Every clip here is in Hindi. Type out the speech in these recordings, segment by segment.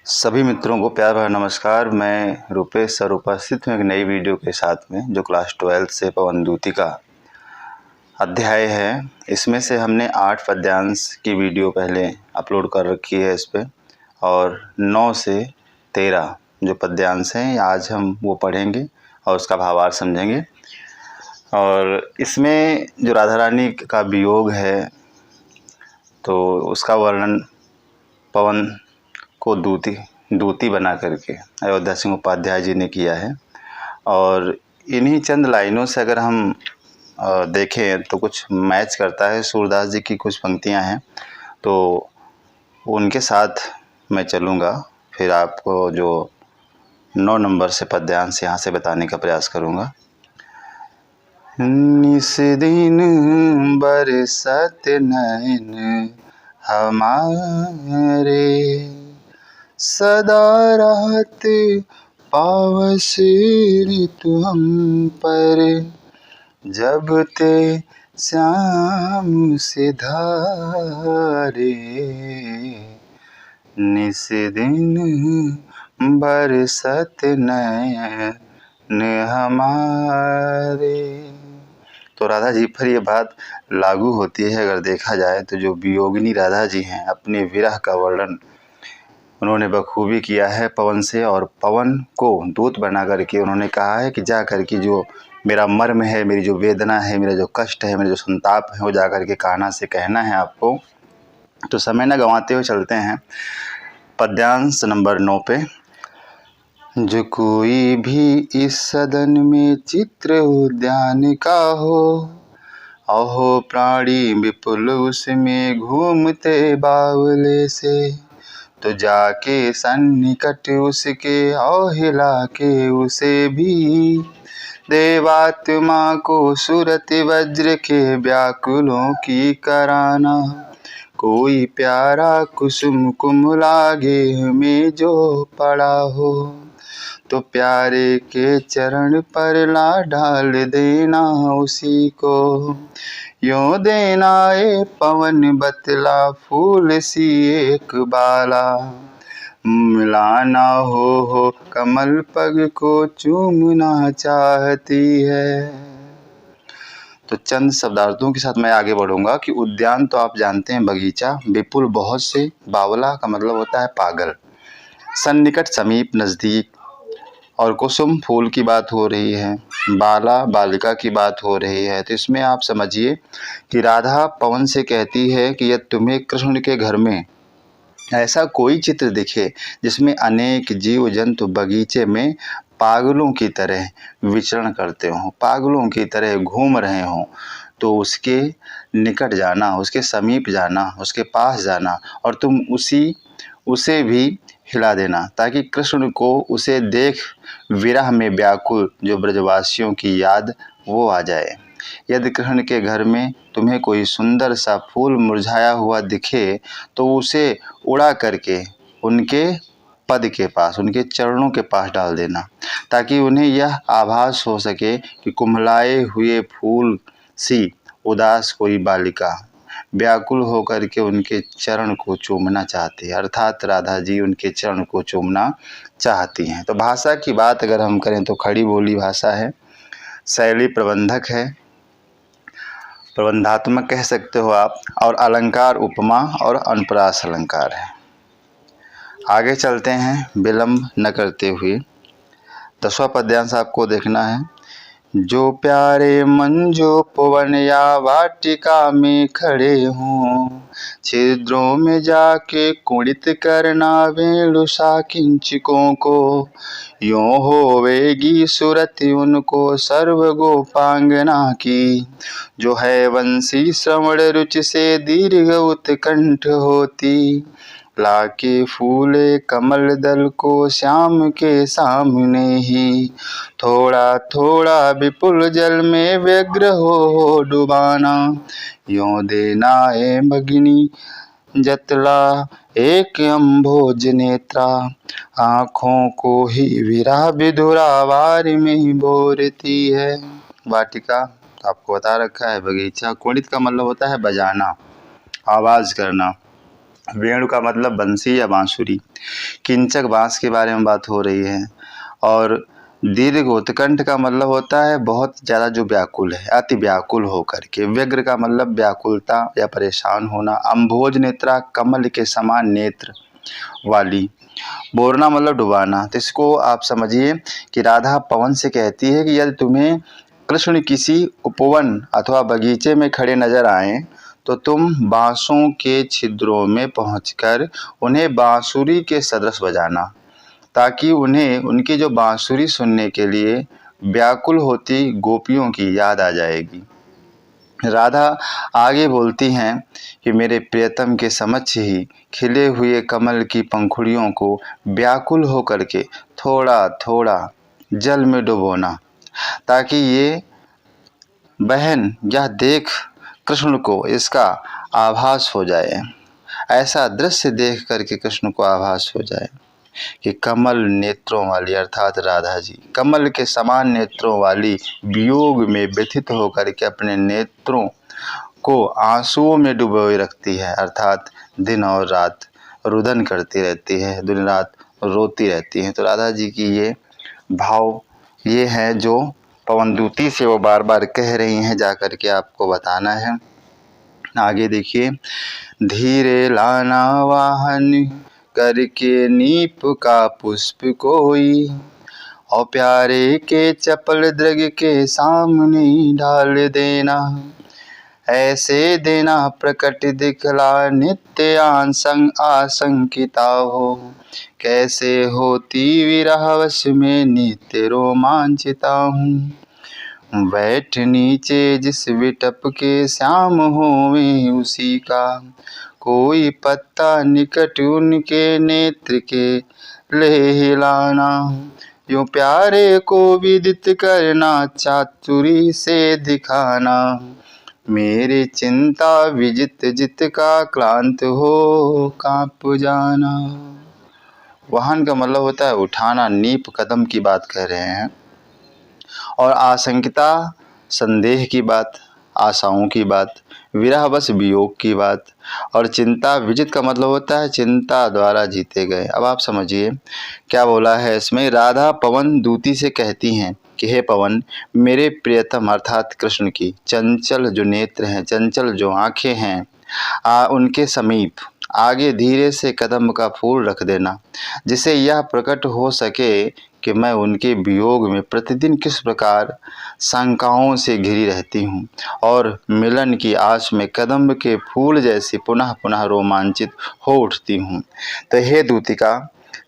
सभी मित्रों को प्यार भरा नमस्कार। मैं रूपेश सर उपस्थित हूँ एक नई वीडियो के साथ में, जो क्लास 12 से पवनदूती का अध्याय है। इसमें से हमने 8 पद्यांश की वीडियो पहले अपलोड कर रखी है इस पर, और 9 से 13 जो पद्यांश हैं आज हम वो पढ़ेंगे और उसका भावार्थ समझेंगे। और इसमें जो राधा रानी का वियोग है तो उसका वर्णन पवन को दूती बना करके अयोध्या सिंह उपाध्याय जी ने किया है। और इन्हीं चंद लाइनों से अगर हम देखें तो कुछ मैच करता है। सूरदास जी की कुछ पंक्तियां हैं तो उनके साथ मैं चलूँगा, फिर आपको जो 9 नंबर से पद्यांश यहाँ से बताने का प्रयास करूँगा। निस दिन बरसत नैन हमारे, सदा रात पावस ऋतु हम पर, जब ते श्याम सिधारे। निस दिन बरसत नैन हमारे। तो राधा जी पर ये बात लागू होती है। अगर देखा जाए तो जो वियोगिनी राधा जी हैं, अपने विरह का वर्णन उन्होंने बखूबी किया है पवन से, और पवन को दूत बना करके उन्होंने कहा है कि जा कर के जो मेरा मर्म है, मेरी जो वेदना है, मेरा जो कष्ट है, मेरा जो संताप है, वो जा कर के कान्हा से कहना है आपको। तो समय न गंवाते हुए चलते हैं पद्यांश नंबर 9 पे। जो कोई भी इस सदन में चित्र उद्यान का हो, अहो प्राणी विपुल उसमें घूमते बावले से, तो जाके सन्निकट उसके और हिला के उसे भी, देवात्मा को सुरत वज्र के व्याकुलों की कराना। कोई प्यारा कुसुम कुमलागे में जो पड़ा हो, तो प्यारे के चरण पर ला डाल देना उसी को। यों देना ए पवन बतला फूल सी एक बाला, मिलाना हो कमल पग को चूमना चाहती है। तो चंद शब्दार्थों के साथ मैं आगे बढ़ूंगा कि उद्यान तो आप जानते हैं बगीचा, विपुल बहुत से, बावला का मतलब होता है पागल, सन्निकट समीप नज़दीक, और कुसुम फूल की बात हो रही है, बाला बालिका की बात हो रही है। तो इसमें आप समझिए कि राधा पवन से कहती है कि यदि तुम्हें कृष्ण के घर में ऐसा कोई चित्र दिखे जिसमें अनेक जीव जंतु बगीचे में पागलों की तरह विचरण करते हों, पागलों की तरह घूम रहे हों, तो उसके निकट जाना, उसके समीप जाना, उसके पास जाना, और तुम उसे भी हिला देना, ताकि कृष्ण को उसे देख विरह में व्याकुल जो ब्रजवासियों की याद वो आ जाए। यदि कृष्ण के घर में तुम्हें कोई सुंदर सा फूल मुरझाया हुआ दिखे तो उसे उड़ा करके उनके पद के पास, उनके चरणों के पास डाल देना, ताकि उन्हें यह आभास हो सके कि कुम्हलाए हुए फूल सी उदास कोई बालिका व्याकुल होकर के उनके चरण को चूमना चाहती है, अर्थात राधा जी उनके चरण को चूमना चाहती हैं। तो भाषा की बात अगर हम करें तो खड़ी बोली भाषा है, शैली प्रबंधक है, प्रबंधात्मक कह सकते हो आप, और अलंकार उपमा और अनुप्रास अलंकार है। आगे चलते हैं विलंब न करते हुए। 10वां पद्यांश आपको देखना है। जो प्यारे मन जो पवन या वाटिका में खड़े हों, छिद्रों में जाके कुंडित करना वेणुषा किंचकों को, यों होवेगी सुरत उनको सर्व गोपांगना की, जो है वंशी श्रवण रुचि से दीर्घ उत्कंठ होती, लाके फूले कमल दल को श्याम के सामने ही, थोड़ा थोड़ा विपुल जल में व्यग्र हो डुबाना, यों देना ए भगिनी जतला एक अम्भोज नेत्रा, आँखों को ही विरह विधुरा वार में ही बोरती है। वाटिका आपको बता रखा है, बगीचा, कुंडित का मतलब होता है बजाना, आवाज़ करना, वेणु का मतलब बंसी या बांसुरी। किंचक बांस के बारे में बात हो रही है। और दीर्घ उत्कंठ का मतलब होता है बहुत ज़्यादा जो व्याकुल है, अति व्याकुल होकर के। व्यग्र का मतलब व्याकुलता या परेशान होना। अम्भोज नेत्रा कमल के समान नेत्र वाली। बोरना मतलब डुबाना। तो इसको आप समझिए कि राधा पवन से कहती है कि यदि तुम्हें कृष्ण किसी उपवन अथवा बगीचे में खड़े नजर आए तो तुम बांसों के छिद्रों में पहुंचकर उन्हें बांसुरी के सदृश बजाना, ताकि उन्हें उनकी जो बांसुरी सुनने के लिए व्याकुल होती गोपियों की याद आ जाएगी। राधा आगे बोलती हैं कि मेरे प्रियतम के समक्ष ही खिले हुए कमल की पंखुड़ियों को व्याकुल होकर के थोड़ा थोड़ा जल में डुबोना, ताकि ये बहन यह देख कृष्ण को इसका आभास हो जाए। ऐसा दृश्य देख करके कृष्ण को आभास हो जाए कि कमल नेत्रों वाली अर्थात राधा जी कमल के समान नेत्रों वाली वियोग में व्यथित होकर के अपने नेत्रों को आंसुओं में डुबोए रखती है, अर्थात दिन और रात रुदन करती रहती है, दिन रात रोती रहती हैं। तो राधा जी की ये भाव ये है जो पवनदूती से वो बार बार कह रही हैं, जा कर के आपको बताना है। आगे देखिए, धीरे लाना वाहन करके नीप का पुष्प कोई, और प्यारे के चपल दृग के सामने डाल देना। ऐसे देना प्रकट दिखला नित्य आशंकिता हो, कैसे होती विरहवश में नित्य रोमांचिता हूँ। बैठ नीचे जिस विटप के श्याम होवे उसी का, कोई पत्ता निकट उनके नेत्र के ले हिलाना। यूं प्यारे को विदित करना चातुरी से दिखाना, मेरी चिंता विजित जित का क्लांत हो कांप जाना। वाहन का मतलब होता है उठाना, नीप कदम की बात कह रहे हैं। और आशंकिता संदेह की बात, आशाओं की बात, विरह बस वियोग की बात, और चिंता विजित का मतलब होता है चिंता द्वारा जीते गए। अब आप समझिए क्या बोला है इसमें। राधा पवन दूती से कहती हैं कि हे पवन, मेरे प्रियतम अर्थात कृष्ण की चंचल जो नेत्र हैं, चंचल जो आँखें हैं, उनके समीप आगे धीरे से कदम का फूल रख देना, जिससे यह प्रकट हो सके कि मैं उनके वियोग में प्रतिदिन किस प्रकार शंकाओं से घिरी रहती हूँ और मिलन की आस में कदम्ब के फूल जैसी पुनः पुनः रोमांचित हो उठती हूँ। तो हे दूतिका,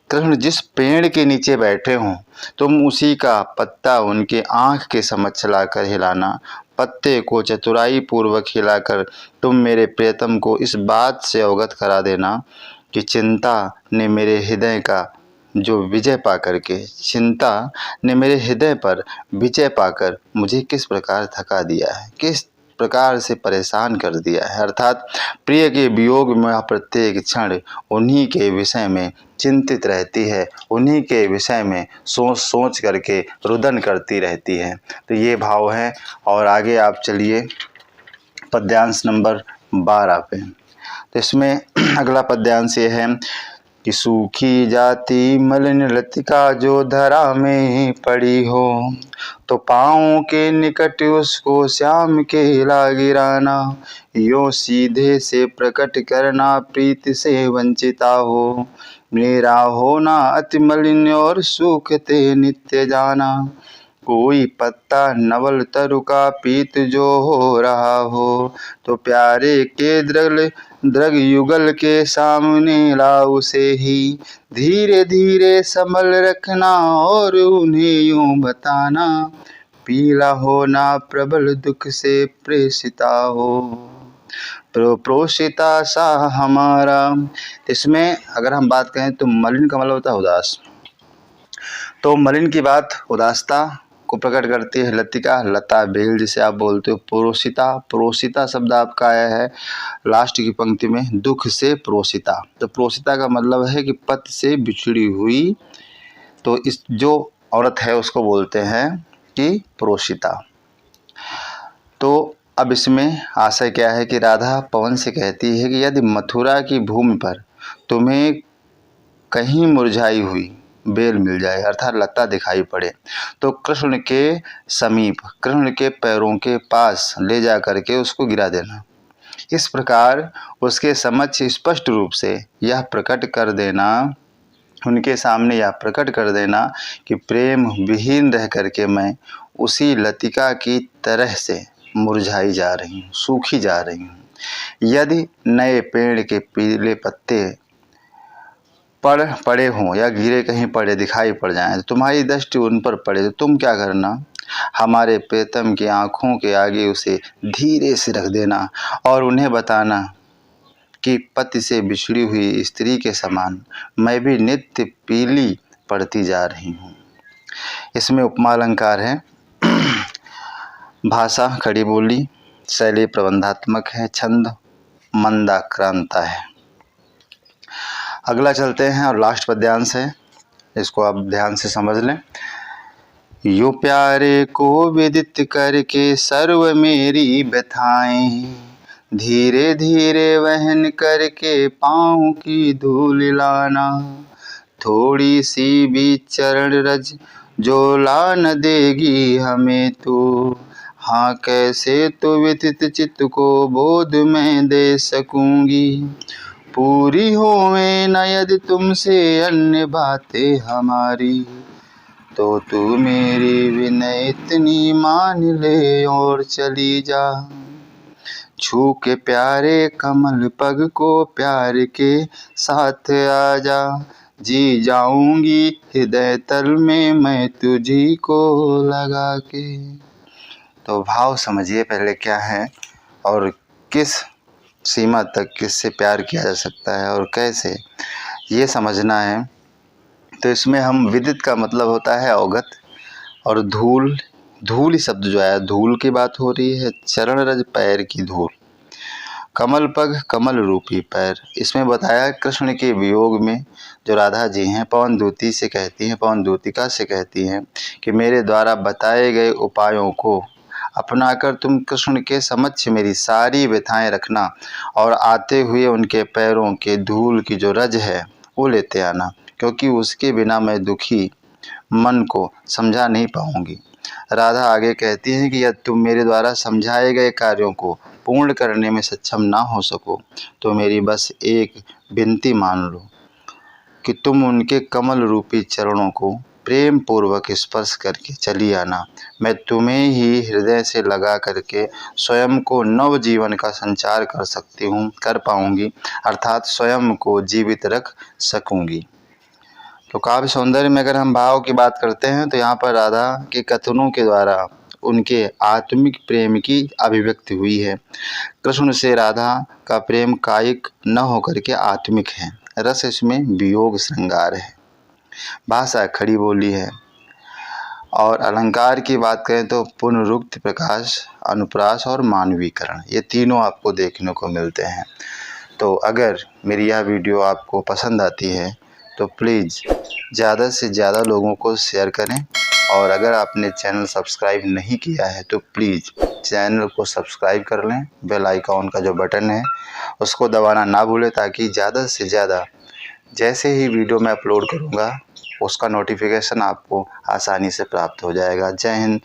कृष्ण जिस पेड़ के नीचे बैठे हों तुम उसी का पत्ता उनके आँख के समक्ष लाकर हिलाना। पत्ते को चतुराई पूर्वक हिलाकर तुम मेरे प्रियतम को इस बात से अवगत करा देना कि चिंता ने मेरे हृदय का जो विजय पाकर के, चिंता ने मेरे हृदय पर विजय पाकर मुझे किस प्रकार थका दिया है, किस प्रकार से परेशान कर दिया है। अर्थात प्रिय के वियोग में प्रत्येक क्षण उन्हीं के विषय में चिंतित रहती है, उन्हीं के विषय में सोच सोच करके रुदन करती रहती है। तो ये भाव है। और आगे आप चलिए पद्यांश नंबर 12 पे। तो इसमें अगला पद्यांश ये है कि सूखी जाती मलिन लतिका जो धरा में पड़ी हो, तो पाँव के निकट उसको श्याम के हिला गिराना। यो सीधे से प्रकट करना प्रीत से वंचिता हो, मेरा होना अति मलिन और सूखते नित्य जाना। कोई पत्ता नवल तरु का पीत जो हो रहा हो, तो प्यारे के द्रग युगल के सामने लाओ से ही, धीरे धीरे संभल रखना और उन्हें यूं बताना, पीला होना प्रबल दुख से प्रेषिता हो, प्रोषिता सा हमारा। इसमें अगर हम बात करें तो मलिन का मतलब होता है उदास। तो मलिन की बात उदासता को प्रकट करती है लतिका, लता बेल जिसे आप बोलते हो। प्रोषिता, प्रोषिता शब्द आपका आया है लास्ट की पंक्ति में, दुख से प्रोषिता। तो प्रोषिता का मतलब है कि पति से बिछड़ी हुई, तो इस जो औरत है उसको बोलते हैं कि प्रोषिता। तो अब इसमें आशय क्या है कि राधा पवन से कहती है कि यदि मथुरा की भूमि पर तुम्हें कहीं मुरझाई हुई बेल मिल जाए, अर्थात लता दिखाई पड़े, तो कृष्ण के समीप, कृष्ण के पैरों के पास ले जा करके उसको गिरा देना। इस प्रकार उसके समक्ष स्पष्ट रूप से यह प्रकट कर देना, उनके सामने यह प्रकट कर देना कि प्रेम विहीन रह करके मैं उसी लतिका की तरह से मुरझाई जा रही हूँ, सूखी जा रही हूँ। यदि नए पेड़ के पीले पत्ते पड़े हों या गिरे कहीं पड़े दिखाई पड़ जाएं, तो तुम्हारी दृष्टि उन पर पड़े, तो तुम क्या करना, हमारे प्रीतम की आँखों के आगे उसे धीरे से रख देना और उन्हें बताना कि पति से बिछड़ी हुई स्त्री के समान मैं भी नित्य पीली पड़ती जा रही हूँ। इसमें उपमा अलंकार है, भाषा खड़ी बोली, शैली प्रबंधात्मक है, छंद मंदाक्रांता है। अगला चलते हैं और लास्ट पद्यांश है, इसको आप ध्यान से समझ लें। यो प्यारे को विदित करके सर्व मेरी व्यथाएं, धीरे धीरे वहन करके पाँव की धूल लाना, थोड़ी सी भी चरण रज जो ला न देगी हमें तो, हाँ कैसे तो व्यथित चित्त को बोध मैं दे सकूंगी, पूरी होवे न यदि तुमसे अन्य बातें हमारी, तो तू मेरी विनय इतनी मान ले और चली जा, छू के प्यारे कमल पग को प्यार के साथ आ जा, जी जाऊंगी हृदय तल में मैं तुझी को लगा के। तो भाव समझिए पहले क्या है और किस सीमा तक किससे प्यार किया जा सकता है और कैसे, ये समझना है। तो इसमें हम विदित का मतलब होता है अवगत, और धूल, धूल शब्द जो है धूल की बात हो रही है, चरण रज पैर की धूल, कमल पग कमल रूपी पैर। इसमें बताया कृष्ण के वियोग में जो राधा जी हैं पवन दूती से कहती हैं, पवन दूतिका से कहती हैं कि मेरे द्वारा बताए गए उपायों को अपनाकर तुम कृष्ण के समक्ष मेरी सारी व्यथाएं रखना और आते हुए उनके पैरों के धूल की जो रज है वो लेते आना, क्योंकि उसके बिना मैं दुखी मन को समझा नहीं पाऊंगी। राधा आगे कहती हैं कि यदि तुम मेरे द्वारा समझाए गए कार्यों को पूर्ण करने में सक्षम ना हो सको तो मेरी बस एक विनती मान लो कि तुम उनके कमल रूपी चरणों को प्रेम पूर्वक स्पर्श करके चली आना, मैं तुम्हें ही हृदय से लगा करके स्वयं को नव जीवन का संचार कर सकती हूँ, कर पाऊँगी, अर्थात स्वयं को जीवित रख सकूँगी। तो काव्य सौंदर्य में अगर हम भाव की बात करते हैं तो यहाँ पर राधा के कथनों के द्वारा उनके आत्मिक प्रेम की अभिव्यक्ति हुई है। कृष्ण से राधा का प्रेम कायिक न होकर के आत्मिक है, रस इसमें वियोग श्रृंगार है, भाषा खड़ी बोली है, और अलंकार की बात करें तो पुनरुक्ति, प्रकाश, अनुप्रास और मानवीकरण, ये तीनों आपको देखने को मिलते हैं। तो अगर मेरी यह वीडियो आपको पसंद आती है तो प्लीज़ ज़्यादा से ज़्यादा लोगों को शेयर करें, और अगर आपने चैनल सब्सक्राइब नहीं किया है तो प्लीज़ चैनल को सब्सक्राइब कर लें, बेल आइकॉन का जो बटन है उसको दबाना ना भूलें, ताकि ज़्यादा से ज़्यादा जैसे ही वीडियो मैं अपलोड करूँगा उसका नोटिफिकेशन आपको आसानी से प्राप्त हो जाएगा। जय हिंद।